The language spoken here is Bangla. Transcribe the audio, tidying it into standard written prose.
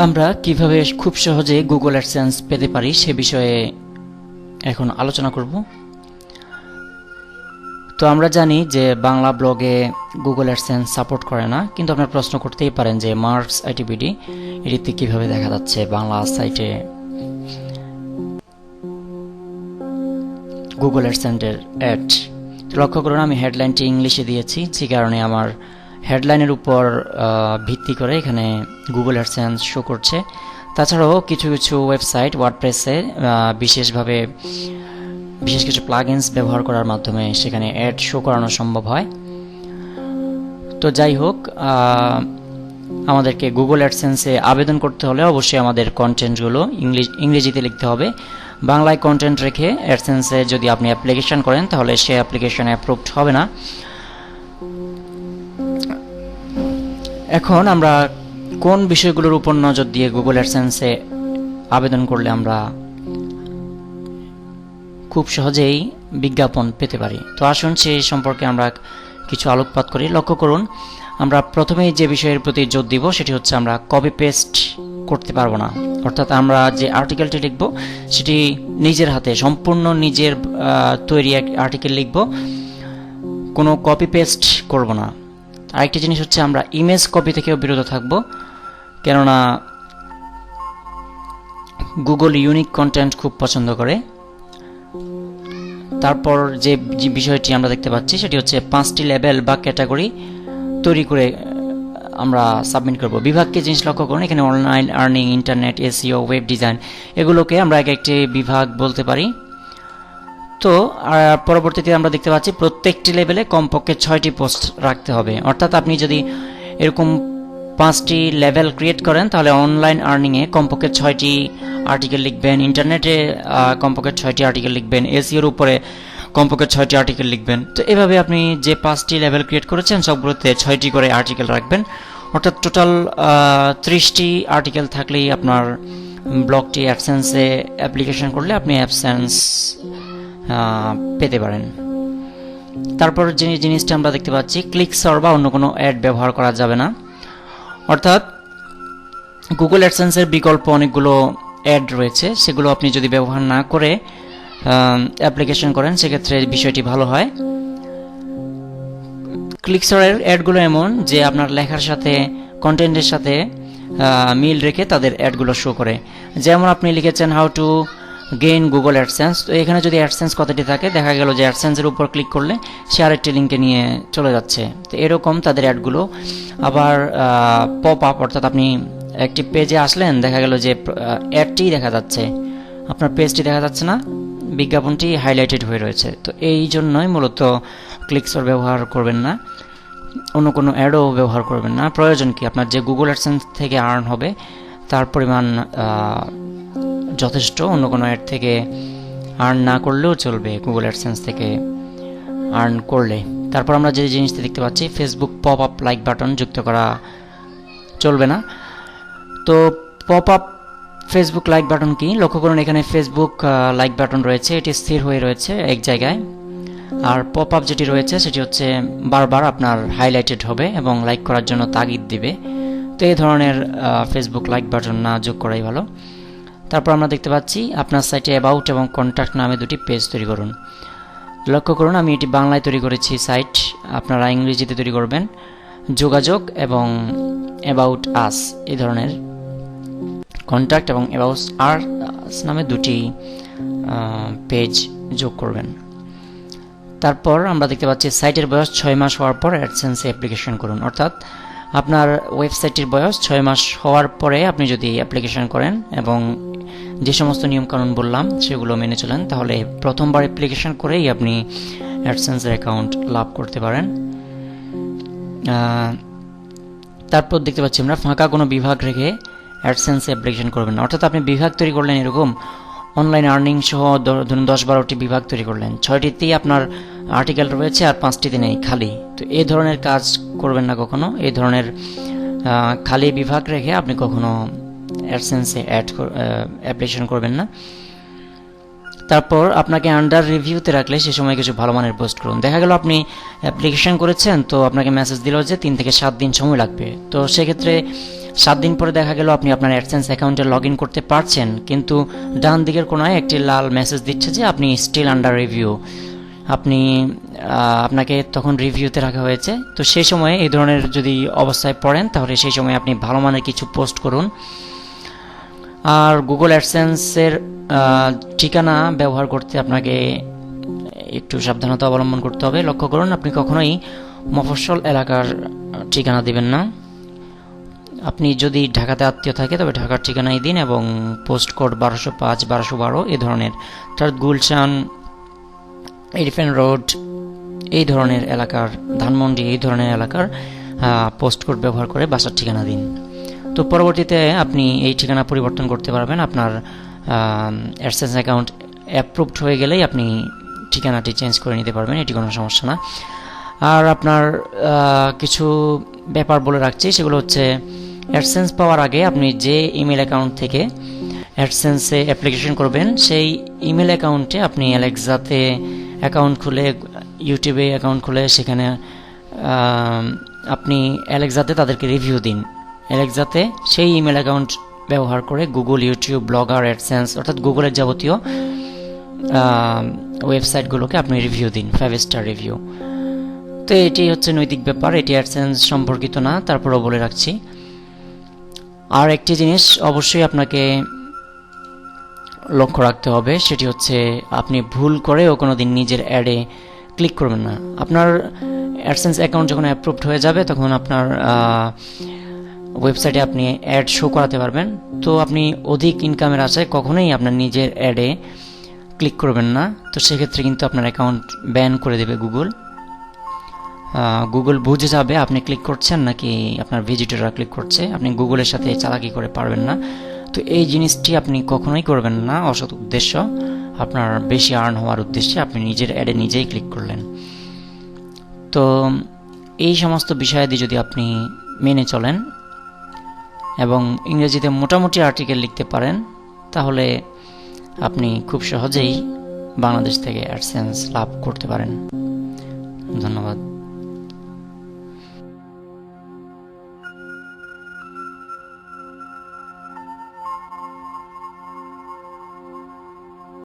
আমরা কিভাবে খুব সহজে গুগল অ্যাডসেন্স পেতে পারি সে বিষয়ে এখন আলোচনা করব। তো আমরা জানি যে বাংলা ব্লগে গুগল অ্যাডসেন্স সাপোর্ট করে না, কিন্তু আপনারা প্রশ্ন করতেই পারেন যে মার্কস আইটিবিডি এটিতে কিভাবে দেখা যাচ্ছে বাংলা সাইটে গুগল অ্যাডসেন্সের অ্যাড। লক্ষ্য করুন আমি হেডলাইনটি ইংলিশে দিয়েছি, যে কারণে আমার হেডলাইনের উপর ভিত্তি করে এখানে গুগল অ্যাডসেন্স শো করছে। তাছাড়াও কিছু কিছু ওয়েবসাইট ওয়ার্ডপ্রেসে বিশেষ কিছু প্লাগইনস ব্যবহার করার মাধ্যমে সেখানে অ্যাড শো করানো সম্ভব হয়। তো যাই হোক, আমাদেরকে গুগল অ্যাডসেন্সে আবেদন করতে হলে অবশ্যই আমাদের কন্টেন্টগুলো ইংরেজিতে লিখতে হবে। বাংলায় কন্টেন্ট রেখে অ্যাডসেন্সে যদি আপনি অ্যাপ্লিকেশন করেন তাহলে সে অ্যাপ্লিকেশন অ্যাপ্রুভড হবে না। এখন আমরা কোন বিষয়গুলোর উপর নজর দিয়ে গুগল অ্যাডসেন্সে আবেদন করলে আমরা খুব সহজেই বিজ্ঞাপন পেতে পারি, তো আসুন সেই সম্পর্কে আমরা কিছু আলোকপাত করি। লক্ষ্য করুন, আমরা প্রথমেই যে বিষয়ের প্রতি জোর দিব সেটি হচ্ছে আমরা কপি পেস্ট করতে পারবো না। অর্থাৎ আমরা যে আর্টিকেলটি লিখব সেটি নিজের হাতে সম্পূর্ণ নিজের তৈরি এক আর্টিকেল লিখব, কোনো কপি পেস্ট করব না। আরেকটি জিনিস হচ্ছে আমরা ইমেজ কপি থেকেও বিরত থাকব, কেননা গুগল ইউনিক কন্টেন্ট খুব পছন্দ করে। তারপর যে বিষয়টি আমরা দেখতে পাচ্ছি সেটি হচ্ছে 5টি লেবেল বা ক্যাটাগরি তৈরি করে আমরা সাবমিট করব। বিভাগকে জিনিস লক্ষ্য করুন, এখানে online earning, internet, SEO, web design, এগুলোকে আমরা এক একটি বিভাগ বলতে পারি। তো পরবর্তীতে আমরা দেখতে পাচ্ছি প্রত্যেকটি লেভেলে কমপক্ষে 6টি পোস্ট রাখতে হবে। অর্থাৎ আপনি যদি এরকম 5টি লেভেল ক্রিয়েট করেন তাহলে অনলাইন আর্নিংয়ে কমপক্ষে 6টি আর্টিকেল লিখবেন, ইন্টারনেটে কমপক্ষে 6টি আর্টিকেল লিখবেন, এসইওর উপরে কমপক্ষে 6টি আর্টিকেল লিখবেন। তো এভাবে আপনি যে 5টি লেভেল ক্রিয়েট করেছেন সবগুলোতে 6টি করে আর্টিকেল রাখবেন। অর্থাৎ টোটাল 30টি আর্টিকেল থাকলেই আপনার ব্লগটি অ্যাডসেন্সে অ্যাপ্লিকেশন করলে আপনি অ্যাডসেন্স পেতে পারেন। তারপর যে জিনিসটা আমরা দেখতে পাচ্ছি, ক্লিক সর বা অন্য কোনো অ্যাড ব্যবহার করা যাবে না। অর্থাৎ গুগল অ্যাডসেন্সের বিকল্প অনেকগুলো অ্যাড রয়েছে, সেগুলো আপনি যদি ব্যবহার না করে অ্যাপ্লিকেশন করেন সেক্ষেত্রে বিষয়টি ভালো হয়। ক্লিকসরের অ্যাডগুলো এমন যে আপনার লেখার সাথে কন্টেন্টের সাথে মিল রেখে তাদের অ্যাডগুলো শো করে। যেমন আপনি লিখেছেন how to gain Google AdSense, তো এখানে যদি অ্যাডসেন্স কথাটি থাকে দেখা গেল যে অ্যাডসেন্সের উপর ক্লিক করলে সে আরেকটি লিঙ্কে নিয়ে চলে যাচ্ছে। তো এরকম তাদের অ্যাডগুলো। আবার পপ আপ, অর্থাৎ আপনি একটি পেজে আসলেন, দেখা গেল যে অ্যাডটি দেখা যাচ্ছে, আপনার পেজটি দেখা যাচ্ছে না, বিজ্ঞাপনটি হাইলাইটেড হয়ে রয়েছে। তো এই জন্যই মূলত ক্লিকসর ব্যবহার করবেন না, অন্য কোনো অ্যাডও ব্যবহার করবেন না। প্রয়োজন কি, আপনার যে গুগল অ্যাডসেন্স থেকে আর্ন হবে তার পরিমাণ যথেষ্ট, অন্য কোনো অ্যাড থেকে আর্ন না করলেও চলবে গুগল অ্যাডসেন্স থেকে আর্ন করলে। তারপর আমরা যে জিনিসটা দেখতে পাচ্ছি, Facebook pop up like button যুক্ত করা চলবে না। তো pop up Facebook like button কি, লক্ষ্য করুন এখানে ফেসবুক লাইক বাটন রয়েছে, এটি স্থির হয়ে রয়েছে এক জায়গায়। আর পপ আপ যেটি রয়েছে সেটি হচ্ছে বারবার আপনার হাইলাইটেড হবে এবং লাইক করার জন্য তাগিদ দিবে। তো এই ধরনের ফেসবুক লাইক বাটন না যোগ করাই ভালো। তারপর আমরা দেখতে পাচ্ছি আপনার সাইটে অ্যাবাউট এবং কন্ট্যাক্ট নামে দুটি পেজ তৈরি করুন। লক্ষ্য করুন আমি এটি বাংলায় তৈরি করেছি সাইট, আপনারা ইংরেজিতে তৈরি করবেন। যোগাযোগ এবং অ্যাবাউট আস, এই ধরনের কন্ট্যাক্ট এবং অ্যাবাউট আস নামে দুটি পেজ যোগ করবেন। তারপর আমরা দেখতে পাচ্ছি সাইটের বয়স 6 মাস হওয়ার পর অ্যাডসেন্সে অ্যাপ্লিকেশন করুন। অর্থাৎ আপনার ওয়েবসাইটের বয়স 6 মাস হওয়ার পরে আপনি যদি অ্যাপ্লিকেশন করেন এবং যে সমস্ত নিয়মকানুন বললাম সেগুলো মেনে চলেন, তাহলে প্রথমবার অ্যাপ্লিকেশন করেই আপনি অ্যাডসেন্সের অ্যাকাউন্ট লাভ করতে পারেন। তারপর দেখতে পাচ্ছি আমরা ফাঁকা কোনো বিভাগ রেখে অ্যাডসেন্সে অ্যাপ্লিকেশন করবেন না। অর্থাৎ আপনি বিভাগ তৈরি করলেন, এরকম অনলাইন আর্নিং সহ ধরুন 10-12টি বিভাগ তৈরি করলেন, 6টিতেই আপনার আর্টিকেল রয়েছে আর 5টিতে নেই, খালি। তো এই ধরনের কাজ করবেন না কখনো। এই ধরনের খালি বিভাগ রেখে আপনি কখনো অ্যাডসেন্সে অ্যাপ্লিকেশন করবেন না। তারপর আপনাকে আন্ডার রিভিউতে রাখলে সে সময় কিছু ভালো মানের পোস্ট করুন। দেখা গেল আপনি অ্যাপ্লিকেশন করেছেন, তো আপনাকে মেসেজ দিল যে 3 থেকে 7 দিন সময় লাগবে। তো সেক্ষেত্রে 7 দিন পরে দেখা গেল আপনি আপনার অ্যাডসেন্স অ্যাকাউন্টে লগ ইন করতে পারছেন, কিন্তু ডান দিকের কোনায় একটি লাল মেসেজ দিচ্ছে যে আপনি স্টিল আন্ডার রিভিউ, আপনাকে তখন রিভিউতে রাখা হয়েছে। তো সেই সময়ে এই ধরনের যদি অবস্থায় পড়েন তাহলে সেই সময় আপনি ভালো মানের কিছু পোস্ট করুন। আর গুগল অ্যাডসেন্সের ঠিকানা ব্যবহার করতে আপনাকে একটু সাবধানতা অবলম্বন করতে হবে। লক্ষ্য করুন, আপনি কখনোই মফস্বল এলাকার ঠিকানা দিবেন না। আপনি যদি ঢাকাতে আত্মীয় থাকে তবে ঢাকার ঠিকানাই দিন এবং পোস্ট কোড 1205, 1212 এই ধরনের, তার গুলশান, এলিফ্যান্ট রোড এই ধরনের এলাকার, ধানমন্ডি এই ধরনের এলাকার পোস্ট কোড ব্যবহার করে বাসার ঠিকানা দিন। তো পরবর্তীতে আপনি এই ঠিকানা পরিবর্তন করতে পারবেন। আপনার অ্যাডসেন্স অ্যাকাউন্ট অ্যাপ্রুভড হয়ে গেলেই আপনি ঠিকানাটি চেঞ্জ করে নিতে পারবেন, এটি কোনো সমস্যা না। আর আপনার কিছু ব্যাপার বলে রাখছি, সেগুলো হচ্ছে অ্যাডসেন্স পাওয়ার আগে আপনি যে ইমেল অ্যাকাউন্ট থেকে অ্যাডসেন্সে অ্যাপ্লিকেশন করবেন সেই ইমেল অ্যাকাউন্টে আপনি অ্যালেক্সাতে অ্যাকাউন্ট খুলে, ইউটিউবে অ্যাকাউন্ট খুলে সেখানে আপনি অ্যালেক্সাতে তাদেরকে রিভিউ দিন। অ্যালেক্সাতে সেই ইমেল অ্যাকাউন্ট ব্যবহার করে গুগল, ইউটিউব, ব্লগার, অ্যাডসেন্স অর্থাৎ গুগলের যাবতীয় ওয়েবসাইটগুলোকে আপনি রিভিউ দিন, 5 স্টার রিভিউ। তো এটি হচ্ছে নৈতিক ব্যাপার, এটি অ্যাডসেন্স সম্পর্কিত না, তারপরেও বলে রাখছি। আর একটি জিনিস অবশ্যই আপনাকে লক্ষ্য রাখতে হবে, সেটি হচ্ছে আপনি ভুল করেও কোনো দিন নিজের অ্যাডে ক্লিক করবেন না। আপনার অ্যাডসেন্স অ্যাকাউন্ট যখন অ্যাপ্রুভড হয়ে যাবে তখন আপনার ওয়েবসাইটে আপনি অ্যাড শো করাতে পারবেন। তো আপনি অধিক ইনকামের আশায় কখনোই আপনার নিজের অ্যাডে ক্লিক করবেন না। তো সেক্ষেত্রে কিন্তু আপনার অ্যাকাউন্ট ব্যান করে দেবে গুগল। গুগল বুঝে যাবে আপনি ক্লিক করছেন নাকি আপনার ভিজিটররা ক্লিক করছে। আপনি গুগলের সাথে চালাকি করে পারবেন না। তো এই জিনিসটি আপনি কখনোই করবেন না অসৎ উদ্দেশ্য, আপনার বেশি আর্ন হওয়ার উদ্দেশ্যে আপনি নিজের অ্যাডে নিজেই ক্লিক করলেন। তো এই সমস্ত বিষয়াদি যদি আপনি মেনে চলেন এবং ইংরেজিতে মোটামুটি আর্টিকেল লিখতে পারেন তাহলে আপনি খুব সহজেই বাংলাদেশ থেকে অ্যাডসেন্স লাভ করতে পারেন। ধন্যবাদ।